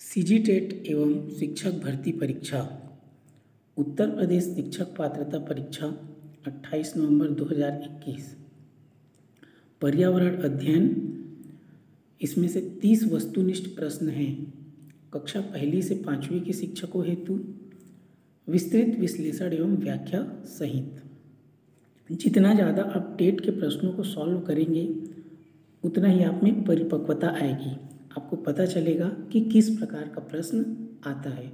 सीजीटेट एवं शिक्षक भर्ती परीक्षा उत्तर प्रदेश शिक्षक पात्रता परीक्षा 28 नवंबर 2021। पर्यावरण अध्ययन, इसमें से 30 वस्तुनिष्ठ प्रश्न हैं। कक्षा पहली से पाँचवीं के शिक्षकों हेतु विस्तृत विश्लेषण एवं व्याख्या सहित। जितना ज़्यादा आप टेट के प्रश्नों को सॉल्व करेंगे उतना ही आप में परिपक्वता आएगी। आपको पता चलेगा कि किस प्रकार का प्रश्न आता है।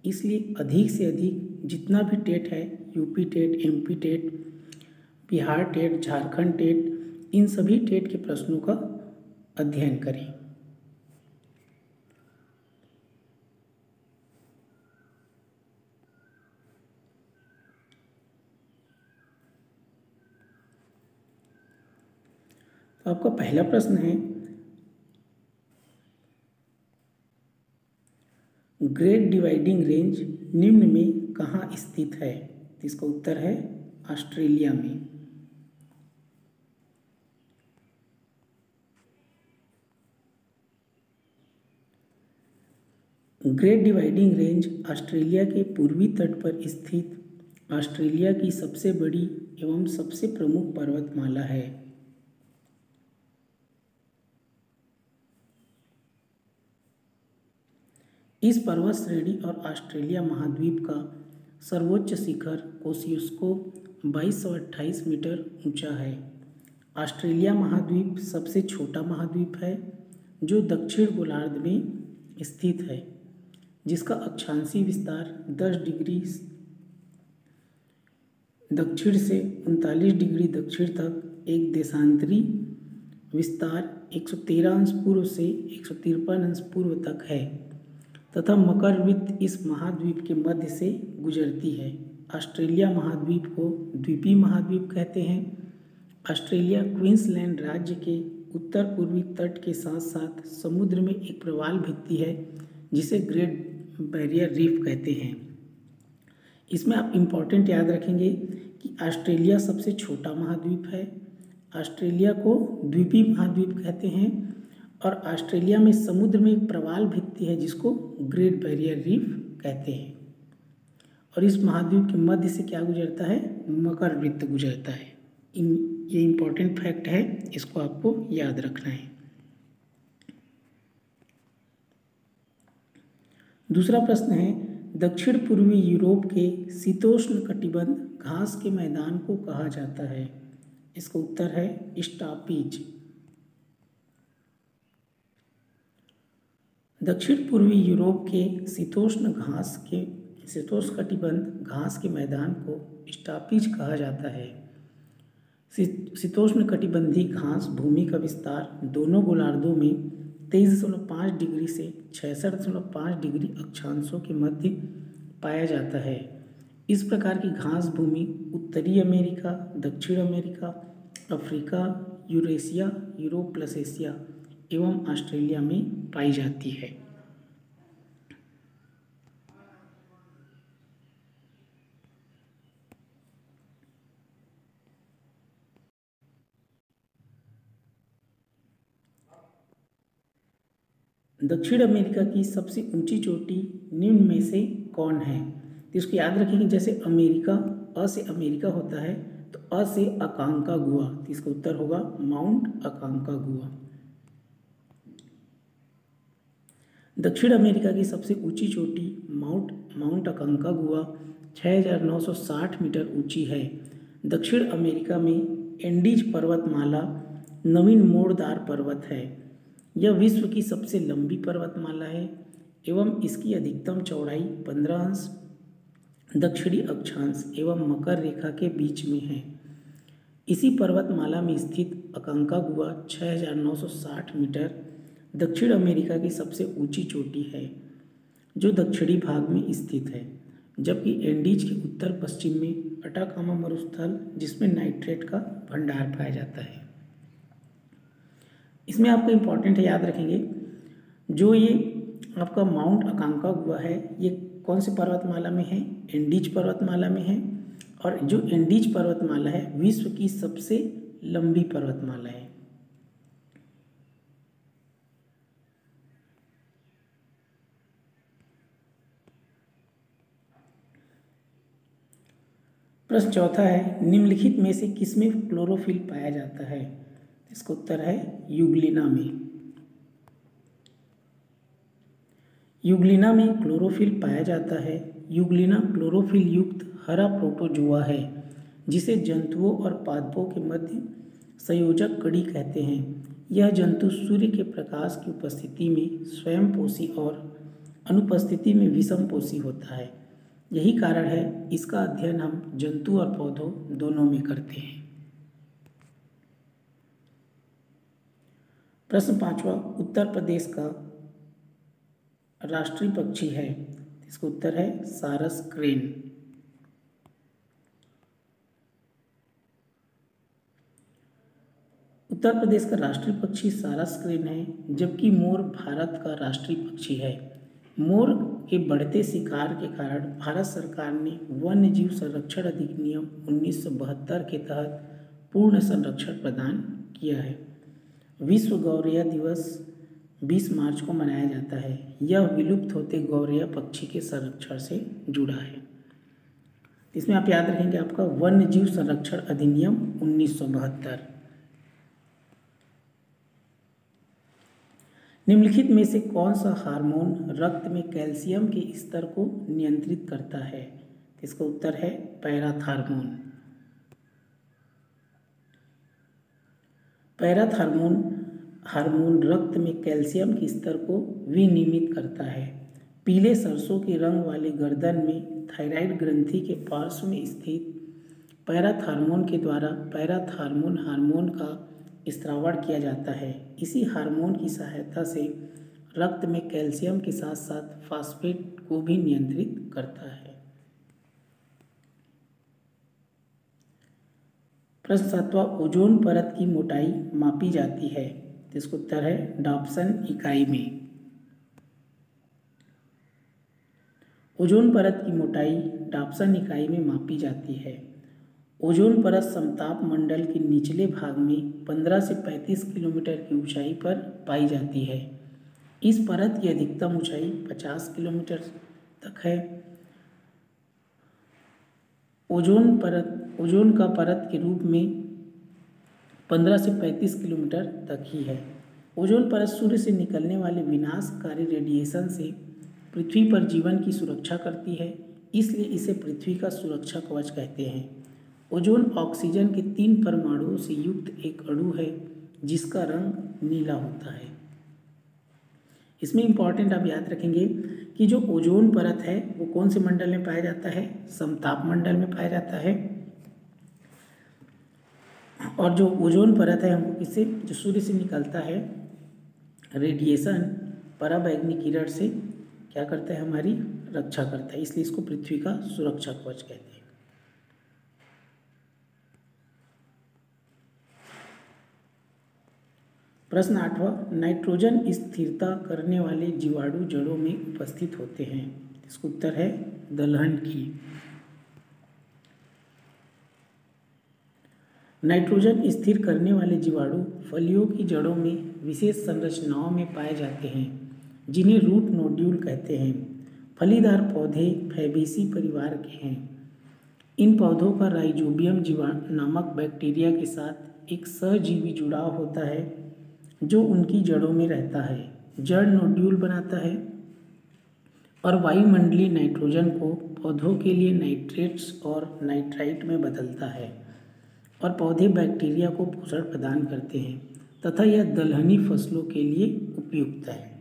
इसलिए अधिक से अधिक जितना भी टेट है, UP TET, MP TET, Bihar TET, Jharkhand TET, इन सभी टेट के प्रश्नों का अध्ययन करें। तो आपका पहला प्रश्न है, ग्रेट डिवाइडिंग रेंज निम्न में कहाँ स्थित है? तो इसका उत्तर है ऑस्ट्रेलिया में। ग्रेट डिवाइडिंग रेंज ऑस्ट्रेलिया के पूर्वी तट पर स्थित ऑस्ट्रेलिया की सबसे बड़ी एवं सबसे प्रमुख पर्वतमाला है। इस पर्वत श्रेणी और ऑस्ट्रेलिया महाद्वीप का सर्वोच्च शिखर कोसियुस्को 2228 मीटर ऊंचा है। ऑस्ट्रेलिया महाद्वीप सबसे छोटा महाद्वीप है जो दक्षिण गोलार्ध में स्थित है, जिसका अक्षांशीय विस्तार 10 डिग्री दक्षिण से 39 डिग्री दक्षिण तक, एक देशांतरी विस्तार 113 अंश पूर्व से 153 अंश पूर्व तक है तथा मकर वृत्त इस महाद्वीप के मध्य से गुजरती है। ऑस्ट्रेलिया महाद्वीप को द्वीपीय महाद्वीप कहते हैं। ऑस्ट्रेलिया क्वींसलैंड राज्य के उत्तर पूर्वी तट के साथ साथ समुद्र में एक प्रवाल भित्ति है जिसे ग्रेट बैरियर रीफ कहते हैं। इसमें आप इम्पॉर्टेंट याद रखेंगे कि ऑस्ट्रेलिया सबसे छोटा महाद्वीप है, ऑस्ट्रेलिया को द्वीपीय महाद्वीप कहते हैं और ऑस्ट्रेलिया में समुद्र में एक प्रवाल भित्ति है जिसको ग्रेट बैरियर रीफ कहते हैं। और इस महाद्वीप के मध्य से क्या गुजरता है? मकर वृत्त गुजरता है। ये इम्पोर्टेंट फैक्ट है, इसको आपको याद रखना है। दूसरा प्रश्न है, दक्षिण पूर्वी यूरोप के शीतोष्ण कटिबंध घास के मैदान को कहा जाता है? इसका उत्तर है स्टापीज। दक्षिण पूर्वी यूरोप के शीतोष्ण कटिबंध घास के मैदान को स्टापीज कहा जाता है। शीतोष्ण कटिबंधी घास भूमि का विस्तार दोनों गोलार्धों में 23.5 डिग्री से 66.5 डिग्री अक्षांशों के मध्य पाया जाता है। इस प्रकार की घास भूमि उत्तरी अमेरिका, दक्षिण America, Africa, Eurasia, Europe plus Asia एवं ऑस्ट्रेलिया में पाई जाती है। दक्षिण अमेरिका की सबसे ऊंची चोटी निम्न में से कौन है? तो इसको याद रखेंगे, जैसे अमेरिका अ से अमेरिका होता है तो अ से अकांकागुआ, तो इसका उत्तर होगा माउंट अकांकागुआ। दक्षिण अमेरिका की सबसे ऊंची चोटी माउंट अकांकागुआ 6960 मीटर ऊंची है। दक्षिण अमेरिका में एंडीज पर्वतमाला नवीन मोड़दार पर्वत है। यह विश्व की सबसे लंबी पर्वतमाला है एवं इसकी अधिकतम चौड़ाई 15 अंश दक्षिणी अक्षांश एवं मकर रेखा के बीच में है। इसी पर्वतमाला में स्थित अकांकागुआ 6960 मीटर दक्षिण अमेरिका की सबसे ऊंची चोटी है जो दक्षिणी भाग में स्थित है, जबकि एंडीज के उत्तर पश्चिम में अटाकामा मरुस्थल जिसमें नाइट्रेट का भंडार पाया जाता है। इसमें आपको इम्पोर्टेंट है, याद रखेंगे, जो ये आपका माउंट अकांकागुआ है ये कौन से पर्वतमाला में है? एंडीज पर्वतमाला में है। और जो एंडीज पर्वतमाला है विश्व की सबसे लंबी पर्वतमाला है। प्रश्न चौथा है, निम्नलिखित में से किसमें क्लोरोफिल पाया जाता है? इसका उत्तर है यूग्लिना में। यूग्लिना में क्लोरोफिल पाया जाता है। यूग्लिना क्लोरोफिल युक्त हरा प्रोटोजोआ है जिसे जंतुओं और पादपों के मध्य संयोजक कड़ी कहते हैं। यह जंतु सूर्य के प्रकाश की उपस्थिति में स्वयंपोषी और अनुपस्थिति में विषमपोषी होता है। यही कारण है इसका अध्ययन हम जंतु और पौधों दोनों में करते हैं। प्रश्न पांचवा, उत्तर प्रदेश का राष्ट्रीय पक्षी है? इसका उत्तर है सारस क्रेन। उत्तर प्रदेश का राष्ट्रीय पक्षी सारस क्रेन है, जबकि मोर भारत का राष्ट्रीय पक्षी है। मोर के बढ़ते शिकार के कारण भारत सरकार ने वन्य जीव संरक्षण अधिनियम 1972 के तहत पूर्ण संरक्षण प्रदान किया है। विश्व गौरैया दिवस 20 मार्च को मनाया जाता है। यह विलुप्त होते गौरैया पक्षी के संरक्षण से जुड़ा है। इसमें आप याद रखेंगे आपका वन्य जीव संरक्षण अधिनियम 1972। निम्नलिखित में से कौन सा हार्मोन रक्त में कैल्शियम के स्तर को नियंत्रित करता है? इसका उत्तर है पैराथार्मोन। पैराथार्मोन हार्मोन रक्त में कैल्शियम के स्तर को विनियमित करता है। पीले सरसों के रंग वाले गर्दन में थायराइड ग्रंथि के पार्श्व में स्थित पैराथार्मोन के द्वारा पैराथार्मोन हार्मोन का स्रावण किया जाता है। इसी हार्मोन की सहायता से रक्त में कैल्शियम के साथ साथ फास्फेट को भी नियंत्रित करता है। प्रश्न सातवां, ओजोन परत की मोटाई मापी जाती है? इसका उत्तर है डॉप्सन इकाई में। ओजोन परत की मोटाई डॉप्सन इकाई में मापी जाती है। ओजोन परत समताप मंडल के निचले भाग में 15 से 35 किलोमीटर की ऊंचाई पर पाई जाती है। इस परत की अधिकतम ऊंचाई 50 किलोमीटर तक है। ओजोन का परत के रूप में 15 से 35 किलोमीटर तक ही है। ओजोन परत सूर्य से निकलने वाले विनाशकारी रेडिएशन से पृथ्वी पर जीवन की सुरक्षा करती है, इसलिए इसे पृथ्वी का सुरक्षा कवच कहते हैं। ओजोन ऑक्सीजन के 3 परमाणुओं से युक्त एक अणु है जिसका रंग नीला होता है। इसमें इंपॉर्टेंट आप याद रखेंगे कि जो ओजोन परत है वो कौन से मंडल में पाया जाता है? समताप मंडल में पाया जाता है। और जो ओजोन परत है हमको किससे, जो सूर्य से निकलता है रेडिएशन पराबैंगनी किरण से क्या करता है, हमारी रक्षा करता है, इसलिए इसको पृथ्वी का सुरक्षा कवच कहते हैं। प्रश्न आठवां, नाइट्रोजन स्थिरता करने वाले जीवाणु जड़ों में उपस्थित होते हैं? इसका उत्तर है दलहन की। नाइट्रोजन स्थिर करने वाले जीवाणु फलियों की जड़ों में विशेष संरचनाओं में पाए जाते हैं जिन्हें रूट नोड्यूल कहते हैं। फलीदार पौधे फैबेसी परिवार के हैं। इन पौधों का राइजोबियम जीवाणु नामक बैक्टीरिया के साथ एक सहजीवी जुड़ाव होता है जो उनकी जड़ों में रहता है, जड़ नोड्यूल बनाता है और वायुमंडलीय नाइट्रोजन को पौधों के लिए नाइट्रेट्स और नाइट्राइट में बदलता है और पौधे बैक्टीरिया को पोषण प्रदान करते हैं तथा यह दलहनी फसलों के लिए उपयुक्त है।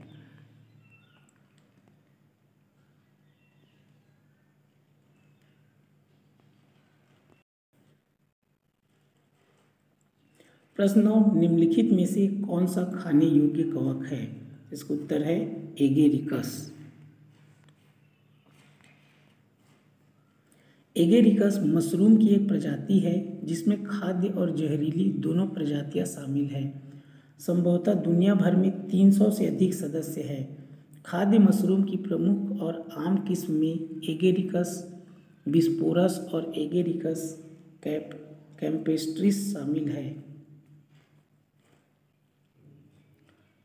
प्रश्न 9, निम्नलिखित में से कौन सा खाने योग्य कवक है? इसका उत्तर है एगेरिकस। एगेरिकस मशरूम की एक प्रजाति है जिसमें खाद्य और जहरीली दोनों प्रजातियां शामिल हैं। संभवतः दुनिया भर में 300 से अधिक सदस्य हैं। खाद्य मशरूम की प्रमुख और आम किस्म में एगेरिकस बिस्पोरस और एगेरिकस कैम्पेस्ट्रिस शामिल है।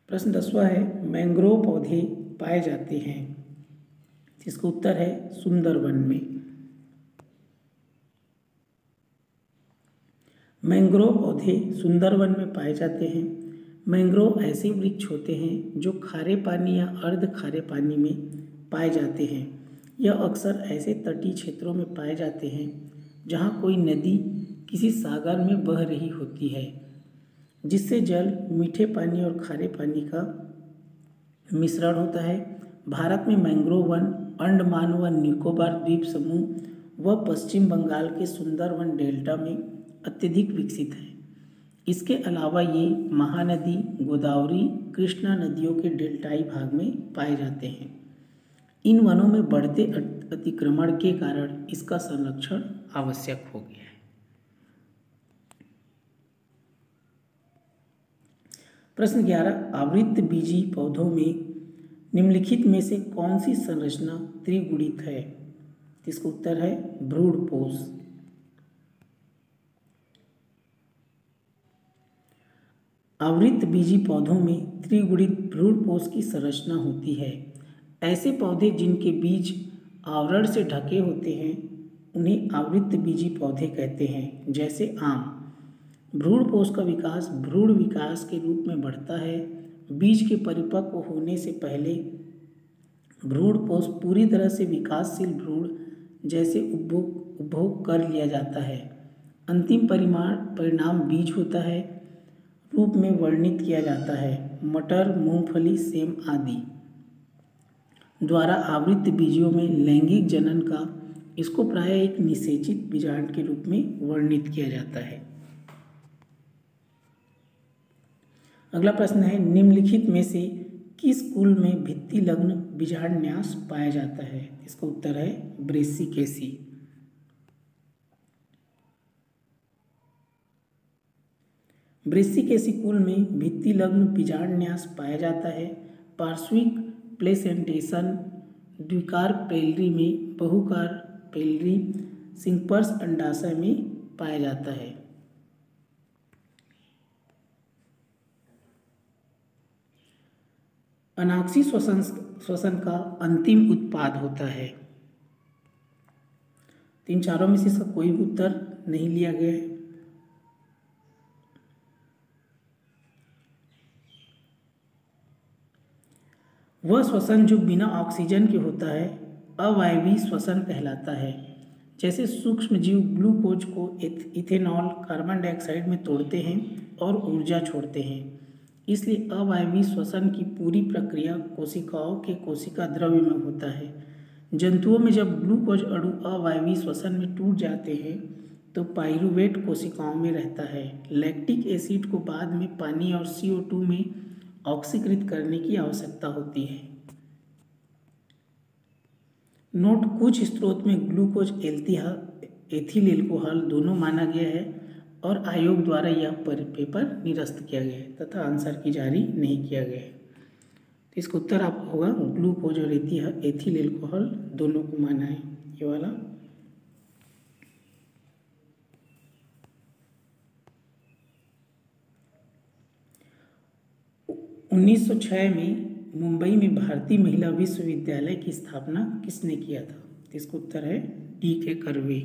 प्रश्न 10वां है, मैंग्रोव पौधे पाए जाते हैं? इसका उत्तर है सुंदरवन में। मैंग्रोव पौधे सुंदरवन में पाए जाते हैं। मैंग्रोव ऐसे वृक्ष होते हैं जो खारे पानी या अर्ध खारे पानी में पाए जाते हैं। यह अक्सर ऐसे तटीय क्षेत्रों में पाए जाते हैं जहाँ कोई नदी किसी सागर में बह रही होती है, जिससे जल मीठे पानी और खारे पानी का मिश्रण होता है। भारत में मैंग्रोव वन अंडमान व निकोबार द्वीप समूह व पश्चिम बंगाल के सुंदरवन डेल्टा में अत्यधिक विकसित है। इसके अलावा ये महानदी, गोदावरी, कृष्णा नदियों के डेल्टाई भाग में पाए जाते हैं। इन वनों में बढ़ते अतिक्रमण के कारण इसका संरक्षण आवश्यक हो गया है। प्रश्न 11, आवृतबीजी पौधों में निम्नलिखित में से कौन सी संरचना त्रिगुणित है? इसका उत्तर है भ्रूणपोष। आवृतबीजी पौधों में त्रिगुणित भ्रूणपोष की संरचना होती है। ऐसे पौधे जिनके बीज आवरण से ढके होते हैं उन्हें आवृतबीजी पौधे कहते हैं। जैसे आम। भ्रूणपोष का विकास भ्रूण विकास के रूप में बढ़ता है। बीज के परिपक्व होने से पहले भ्रूणपोष पूरी तरह से विकासशील भ्रूण जैसे उपभोग कर लिया जाता है। अंतिम परिणाम बीज होता है, रूप में वर्णित किया जाता है। मटर, मूंगफली, सेम आदि द्वारा आवृत बीजों में लैंगिक जनन का इसको प्रायः एक निषेचित बीजांड के रूप में वर्णित किया जाता है। अगला प्रश्न है, निम्नलिखित में से किस कुल में भित्ति लग्न बीजांडन्यास पाया जाता है? इसका उत्तर है ब्रेसिकेसी। ब्रेसिकेसी कुल में भित्ति लग्न बीजांडन्यास पाया जाता है। पार्श्विक प्लेसेंटेशन द्विकार पेलरी में, बहुकार पेलरी सिंपर्स अंडाशय में पाया जाता है। अनाक्षी श्वसन का अंतिम उत्पाद होता है। तीन चारों में से इसका कोई भी उत्तर नहीं लिया गया है। वह श्वसन जो बिना ऑक्सीजन के होता है अवायवीय श्वसन कहलाता है। जैसे सूक्ष्म जीव ग्लूकोज को इथेनॉल, कार्बन डाइऑक्साइड में तोड़ते हैं और ऊर्जा छोड़ते हैं। इसलिए अवायवीय श्वसन की पूरी प्रक्रिया कोशिकाओं के कोशिका द्रव्य में होता है। जंतुओं में जब ग्लूकोज अणु अवायवीय श्वसन में टूट जाते हैं तो पाइरूवेट कोशिकाओं में रहता है। लैक्टिक एसिड को बाद में पानी और CO2 में ऑक्सीकृत करने की आवश्यकता होती है। नोट, कुछ स्रोत में ग्लूकोज एथिल एल्कोहल दोनों माना गया है और आयोग द्वारा यह पेपर निरस्त किया गया है तथा आंसर की जारी नहीं किया गया है। तो इसका उत्तर आपका होगा ग्लूकोज और एथिल एल्कोहल दोनों को माना है, ये वाला। उन्नीस 1906 में मुंबई में भारतीय महिला विश्वविद्यालय की स्थापना किसने किया था? तो इसका उत्तर है D.K. कर्वे।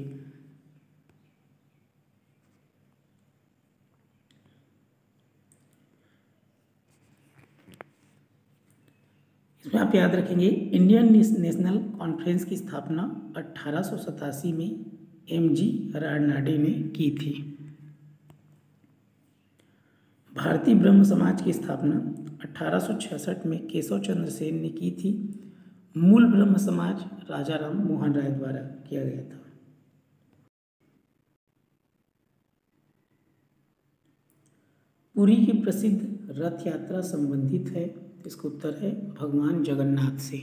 इसमें आप याद रखेंगे इंडियन नेशनल कॉन्फ्रेंस की स्थापना 1887 में M.G. रानाडे ने की थी। भारतीय ब्रह्म समाज की स्थापना 1866 में केशव चंद्र सेन ने की थी। मूल ब्रह्म समाज राजा राम मोहन राय द्वारा किया गया था। पुरी की प्रसिद्ध रथ यात्रा संबंधित है। इसका उत्तर है भगवान जगन्नाथ से।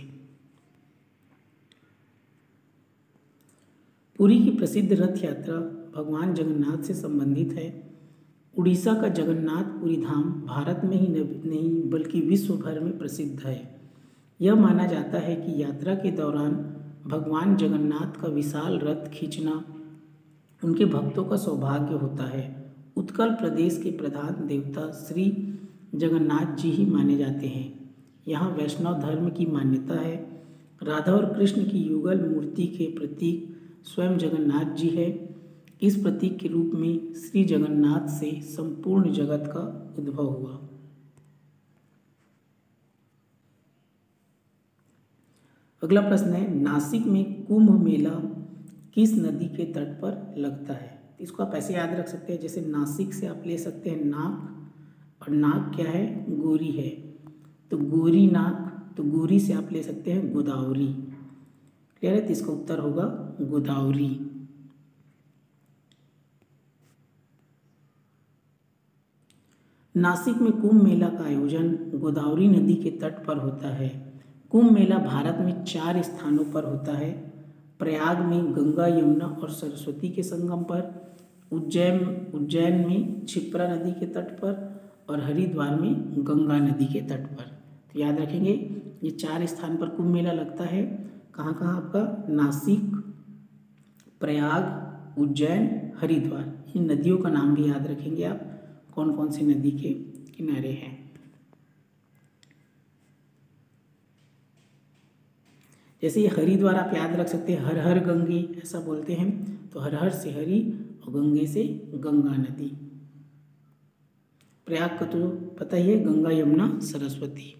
पुरी की प्रसिद्ध रथ यात्रा भगवान जगन्नाथ से संबंधित है। उड़ीसा का जगन्नाथपुरी धाम भारत में ही नहीं बल्कि विश्व भर में प्रसिद्ध है। यह माना जाता है कि यात्रा के दौरान भगवान जगन्नाथ का विशाल रथ खींचना उनके भक्तों का सौभाग्य होता है। उत्कल प्रदेश के प्रधान देवता श्री जगन्नाथ जी ही माने जाते हैं। यहाँ वैष्णव धर्म की मान्यता है। राधा और कृष्ण की युगल मूर्ति के प्रतीक स्वयं जगन्नाथ जी है। इस प्रतीक के रूप में श्री जगन्नाथ से संपूर्ण जगत का उद्भव हुआ। अगला प्रश्न है, नासिक में कुंभ मेला किस नदी के तट पर लगता है? इसको आप ऐसे याद रख सकते हैं, जैसे नासिक से आप ले सकते हैं नाक, और नाक क्या है? गोरी है, तो गोरी नाक, तो गोरी से आप ले सकते हैं गोदावरी। क्लियर है? तो इसका उत्तर होगा गोदावरी। नासिक में कुंभ मेला का आयोजन गोदावरी नदी के तट पर होता है। कुंभ मेला भारत में 4 स्थानों पर होता है। प्रयाग में गंगा, यमुना और सरस्वती के संगम पर, उज्जैन में क्षिप्रा नदी के तट पर, और हरिद्वार में गंगा नदी के तट पर। तो याद रखेंगे ये 4 स्थान पर कुंभ मेला लगता है। कहाँ कहाँ आपका? नासिक, प्रयाग, उज्जैन, हरिद्वार। इन नदियों का नाम भी याद रखेंगे आप, कौन कौन सी नदी के किनारे हैं। जैसे ये हरिद्वार आप याद रख सकते हैं, हर हर गंगे ऐसा बोलते हैं, तो हर हर से हरि और गंगे से गंगा नदी। प्रयाग का तो पता ही है, गंगा, यमुना, सरस्वती।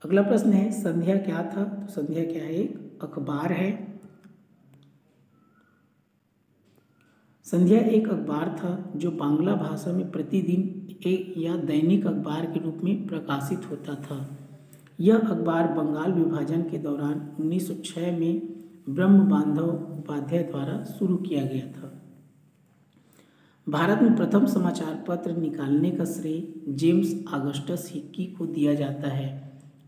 अगला प्रश्न है, संध्या क्या था? तो संध्या क्या है? एक अखबार है। संध्या एक अखबार था जो बांग्ला भाषा में प्रतिदिन एक या दैनिक अखबार के रूप में प्रकाशित होता था। यह अखबार बंगाल विभाजन के दौरान 1906 में ब्रह्म बांधव उपाध्याय द्वारा शुरू किया गया था। भारत में प्रथम समाचार पत्र निकालने का श्रेय जेम्स ऑगस्टस हिक्की को दिया जाता है।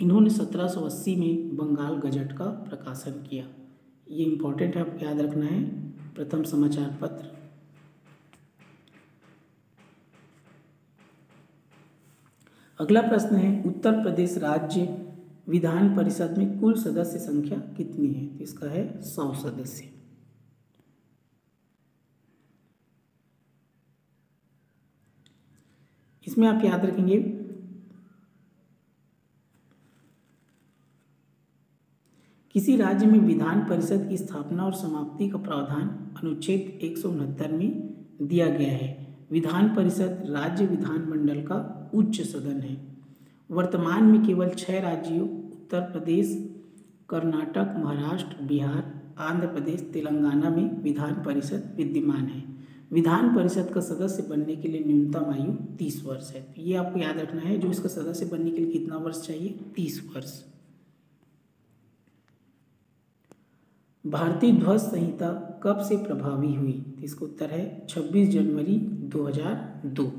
इन्होंने 1780 में बंगाल गजट का प्रकाशन किया। ये इम्पोर्टेंट है, आपको याद रखना है, प्रथम समाचार पत्र। अगला प्रश्न है, उत्तर प्रदेश राज्य विधान परिषद में कुल सदस्य संख्या कितनी है? इसका है 100 सदस्य। इसमें आप याद रखेंगे, किसी राज्य में विधान परिषद की स्थापना और समाप्ति का प्रावधान अनुच्छेद 169 में दिया गया है। विधान परिषद राज्य विधानमंडल का उच्च सदन है। वर्तमान में केवल 6 राज्यों उत्तर प्रदेश, कर्नाटक, महाराष्ट्र, बिहार, आंध्र प्रदेश, तेलंगाना में विधान परिषद विद्यमान है। विधान परिषद का सदस्य बनने के लिए न्यूनतम आयु 30 वर्ष है। ये आपको याद रखना है, जो इसका सदस्य बनने के लिए कितना वर्ष चाहिए? 30 वर्ष। भारतीय ध्वज संहिता कब से प्रभावी हुई? इसका उत्तर है 26 जनवरी 2002।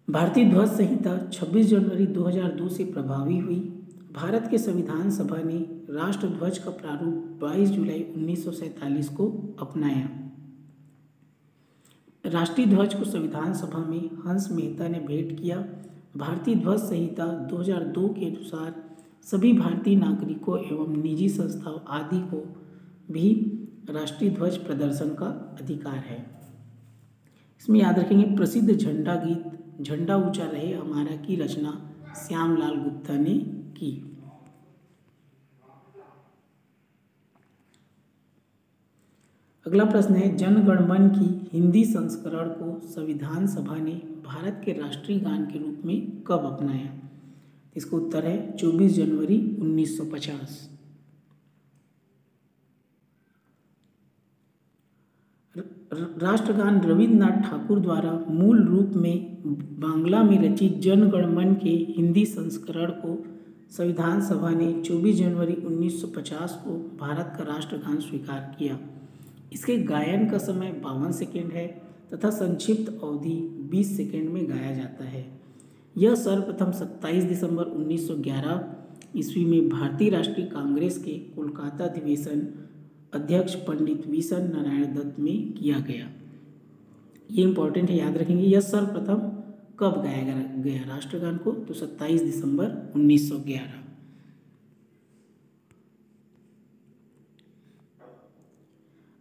भारतीय ध्वज संहिता 26 जनवरी 2002 से प्रभावी हुई। भारत के संविधान सभा ने राष्ट्र ध्वज का प्रारूप 22 जुलाई 1947 को अपनाया। राष्ट्रीय ध्वज को संविधान सभा में हंस मेहता ने भेंट किया। भारतीय ध्वज संहिता 2002 के अनुसार सभी भारतीय नागरिकों एवं निजी संस्थाओं आदि को भी राष्ट्रीय ध्वज प्रदर्शन का अधिकार है। इसमें याद रखेंगे, प्रसिद्ध झंडा गीत झंडा ऊंचा रहे हमारा की रचना श्यामलाल गुप्ता ने की। अगला प्रश्न है, जन गण मन की हिंदी संस्करण को संविधान सभा ने भारत के राष्ट्रीय गान के रूप में कब अपनाया? इसका उत्तर है 24 जनवरी 1950। राष्ट्रगान रविन्द्रनाथ ठाकुर द्वारा मूल रूप में बांग्ला में रचित जन गण मन के हिंदी संस्करण को संविधान सभा ने 24 जनवरी 1950 को भारत का राष्ट्रगान स्वीकार किया। इसके गायन का समय 52 सेकेंड है तथा संक्षिप्त अवधि 20 सेकेंड में गाया जाता है। यह सर्वप्रथम 27 दिसंबर 1911 ईस्वी में भारतीय राष्ट्रीय कांग्रेस के कोलकाता अधिवेशन अध्यक्ष पंडित विशन नारायण दत्त में किया गया। ये इंपॉर्टेंट है, याद रखेंगे। यह सर्वप्रथम कब गाया गया राष्ट्रगान को? तो 27 दिसंबर 1911।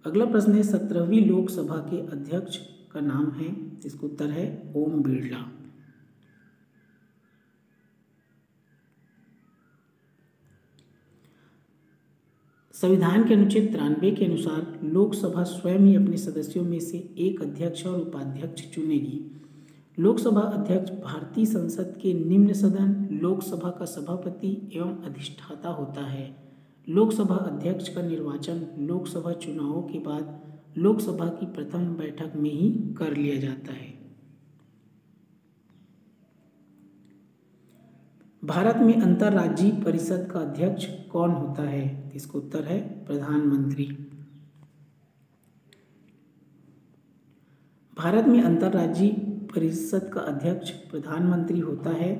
अगला प्रश्न है, 17वीं लोकसभा के अध्यक्ष का नाम है? इसका उत्तर है ओम बिरला। संविधान के अनुच्छेद 93 के अनुसार लोकसभा स्वयं ही अपने सदस्यों में से एक अध्यक्ष और उपाध्यक्ष चुनेगी। लोकसभा अध्यक्ष भारतीय संसद के निम्न सदन लोकसभा का सभापति एवं अधिष्ठाता होता है। लोकसभा अध्यक्ष का निर्वाचन लोकसभा चुनावों के बाद लोकसभा की प्रथम बैठक में ही कर लिया जाता है। भारत में अंतर्राज्यीय परिषद का अध्यक्ष कौन होता है? इसका उत्तर है प्रधानमंत्री। भारत में अंतर्राज्यीय परिषद का अध्यक्ष प्रधानमंत्री होता है।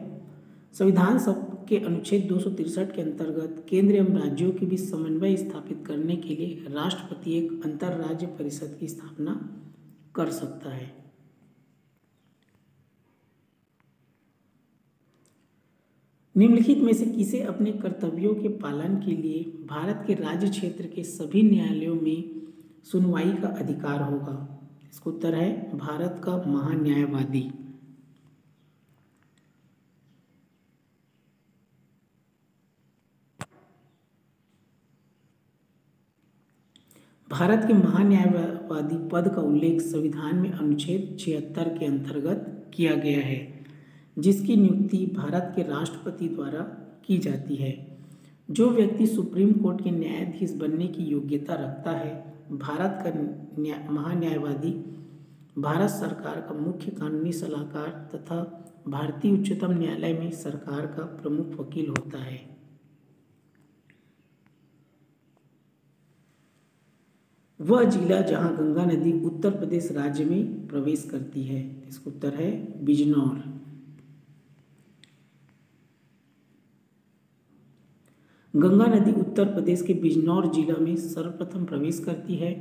संविधान सभा के अनुच्छेद 263 के अंतर्गत केंद्र एवं राज्यों के बीच समन्वय स्थापित करने के लिए राष्ट्रपति एक अंतर्राज्यीय परिषद की स्थापना कर सकता है। निम्नलिखित में से किसे अपने कर्तव्यों के पालन के लिए भारत के राज्य क्षेत्र के सभी न्यायालयों में सुनवाई का अधिकार होगा? इसका उत्तर है भारत का महान्यायवादी। भारत के महान्यायवादी पद का उल्लेख संविधान में अनुच्छेद 76 के अंतर्गत किया गया है, जिसकी नियुक्ति भारत के राष्ट्रपति द्वारा की जाती है। जो व्यक्ति सुप्रीम कोर्ट के न्यायाधीश बनने की योग्यता रखता है, भारत का महान्यायवादी भारत सरकार का मुख्य कानूनी सलाहकार तथा भारतीय उच्चतम न्यायालय में सरकार का प्रमुख वकील होता है। वह जिला जहां गंगा नदी उत्तर प्रदेश राज्य में प्रवेश करती है। इसका उत्तर है बिजनौर। गंगा नदी उत्तर प्रदेश के बिजनौर जिला में सर्वप्रथम प्रवेश करती है।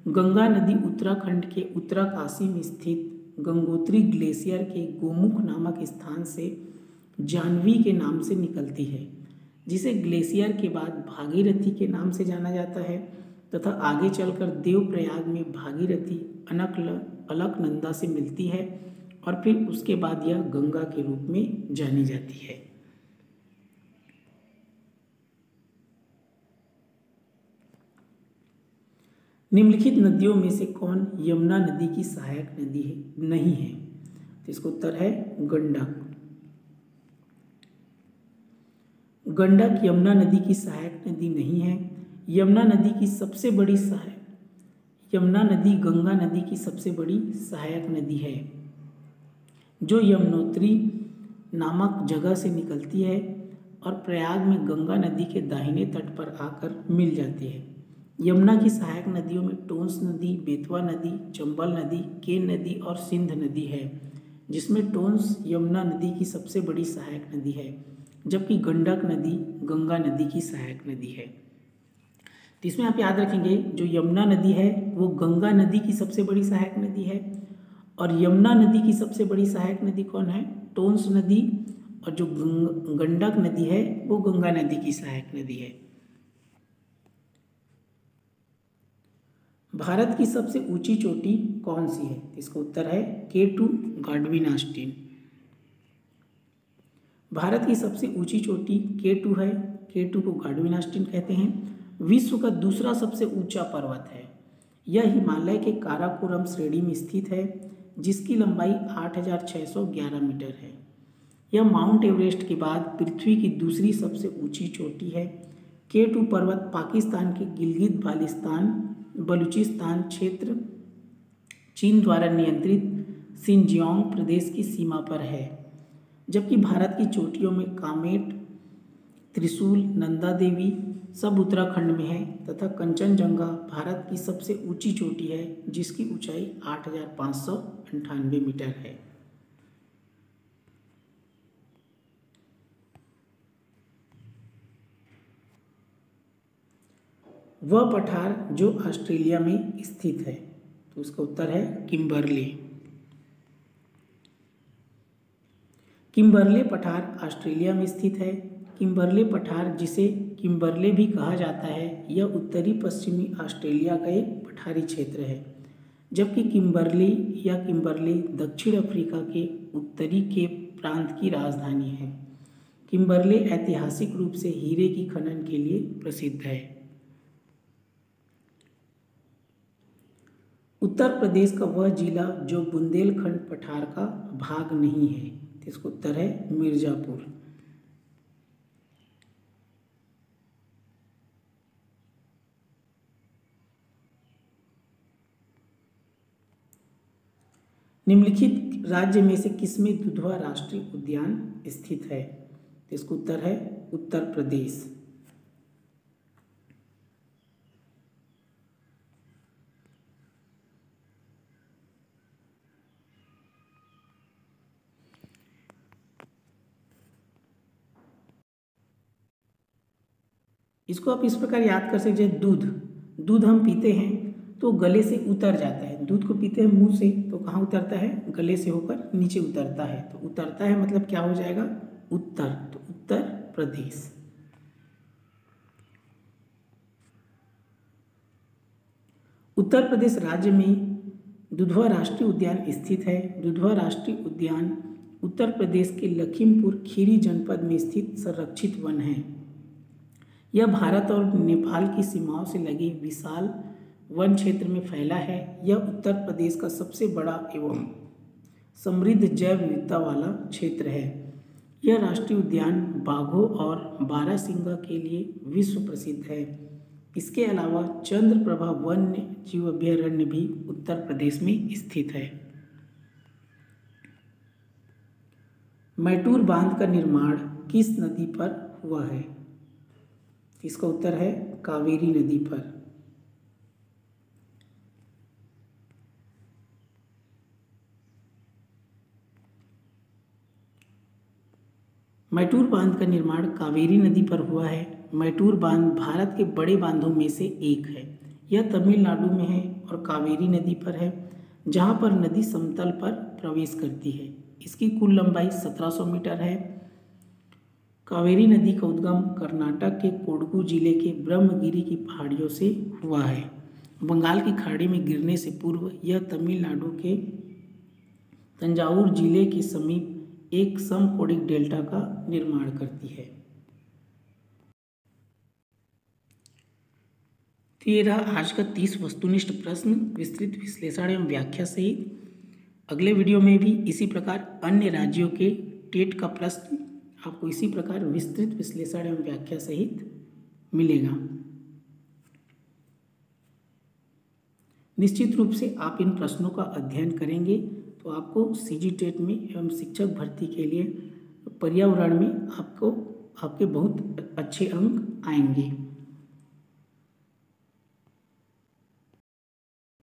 गंगा नदी उत्तराखंड के उत्तरकाशी में स्थित गंगोत्री ग्लेशियर के गोमुख नामक स्थान से जाह्नवी के नाम से निकलती है, जिसे ग्लेशियर के बाद भागीरथी के नाम से जाना जाता है तथा आगे चलकर देवप्रयाग में भागीरथी अलकनंदा से मिलती है और फिर उसके बाद यह गंगा के रूप में जानी जाती है। निम्नलिखित नदियों में से कौन यमुना नदी की सहायक नदी है नहीं है? तो इसका उत्तर है गंडक। गंडक यमुना नदी की सहायक नदी नहीं है। यमुना नदी गंगा नदी की सबसे बड़ी सहायक नदी है, जो यमुनोत्री नामक जगह से निकलती है और प्रयाग में गंगा नदी के दाहिने तट पर आकर मिल जाती है। यमुना की सहायक नदियों में टोंस नदी, बेतवा नदी, चंबल नदी, केन नदी और सिंध नदी है, जिसमें टोंस यमुना नदी की सबसे बड़ी सहायक नदी है, जबकि गंडक नदी गंगा नदी की सहायक नदी है। तो इसमें आप याद रखेंगे, जो यमुना नदी है वो गंगा नदी की सबसे बड़ी सहायक नदी है और यमुना नदी की सबसे बड़ी सहायक नदी कौन है? टोंस नदी। और जो गंडक नदी है वो गंगा नदी की सहायक नदी है। भारत की सबसे ऊंची चोटी कौन सी है? इसका उत्तर है K2 गॉडविन ऑस्टिन। भारत की सबसे ऊंची चोटी K2 है। K2 को गॉडविन ऑस्टिन कहते हैं। विश्व का दूसरा सबसे ऊंचा पर्वत है। यह हिमालय के काराकोरम श्रेणी में स्थित है, जिसकी लंबाई 8,611 मीटर है। यह माउंट एवरेस्ट के बाद पृथ्वी की दूसरी सबसे ऊंची चोटी है। K2 पर्वत पाकिस्तान के गिलगित बलूचिस्तान क्षेत्र, चीन द्वारा नियंत्रित सिंजियांग प्रदेश की सीमा पर है, जबकि भारत की चोटियों में कामेट, त्रिशूल, नंदा देवी सब उत्तराखंड में है तथा कंचनजंगा भारत की सबसे ऊंची चोटी है, जिसकी ऊंचाई 8,598 मीटर है। वह पठार जो ऑस्ट्रेलिया में स्थित है, तो उसका उत्तर है किम्बरले। किम्बरले पठार ऑस्ट्रेलिया में स्थित है। किम्बरले पठार, जिसे किम्बरले भी कहा जाता है, यह उत्तरी पश्चिमी ऑस्ट्रेलिया का एक पठारी क्षेत्र है, जबकि किम्बरले दक्षिण अफ्रीका के उत्तरी केप प्रांत की राजधानी है। किम्बरले ऐतिहासिक रूप से हीरे की खनन के लिए प्रसिद्ध है। उत्तर प्रदेश का वह जिला जो बुंदेलखंड पठार का भाग नहीं है, तो इसका उत्तर है मिर्जापुर। निम्नलिखित राज्य में से किसमें दुधवा राष्ट्रीय उद्यान स्थित है, तो इसका उत्तर है उत्तर प्रदेश। इसको आप इस प्रकार याद कर सकते हैं, दूध हम पीते हैं तो गले से उतर जाता है, दूध को पीते हैं मुंह से तो कहाँ उतरता है, गले से होकर नीचे उतरता है, तो उतरता है मतलब क्या हो जाएगा, उत्तर, तो उत्तर प्रदेश। उत्तर प्रदेश राज्य में दुधवा राष्ट्रीय उद्यान स्थित है। दुधवा राष्ट्रीय उद्यान उत्तर प्रदेश के लखीमपुर खीरी जनपद में स्थित संरक्षित वन है। यह भारत और नेपाल की सीमाओं से लगे विशाल वन क्षेत्र में फैला है। यह उत्तर प्रदेश का सबसे बड़ा एवं समृद्ध जैव विविधता वाला क्षेत्र है। यह राष्ट्रीय उद्यान बाघों और बारहसिंगा के लिए विश्व प्रसिद्ध है। इसके अलावा चंद्रप्रभा वन्य जीव अभयारण्य भी उत्तर प्रदेश में स्थित है। मैटूर बांध का निर्माण किस नदी पर हुआ है, इसका उत्तर है कावेरी नदी पर। मैटूर बांध का निर्माण कावेरी नदी पर हुआ है। मैटूर बांध भारत के बड़े बांधों में से एक है। यह तमिलनाडु में है और कावेरी नदी पर है, जहाँ पर नदी समतल पर प्रवेश करती है। इसकी कुल लंबाई 1700 मीटर है। कावेरी नदी का उद्गम कर्नाटक के कोडगु जिले के ब्रह्मगिरी की पहाड़ियों से हुआ है। बंगाल की खाड़ी में गिरने से पूर्व यह तमिलनाडु के तंजावुर जिले के समीप एक समकोणिक डेल्टा का निर्माण करती है। तो ये रहा आज का 30 वस्तुनिष्ठ प्रश्न विस्तृत विश्लेषण एवं व्याख्या सहित। अगले वीडियो में भी इसी प्रकार अन्य राज्यों के टेट का प्रश्न आपको इसी प्रकार विस्तृत विश्लेषण एवं व्याख्या सहित मिलेगा। निश्चित रूप से आप इन प्रश्नों का अध्ययन करेंगे तो आपको सीजी टेट में एवं शिक्षक भर्ती के लिए पर्यावरण में आपके बहुत अच्छे अंक आएंगे।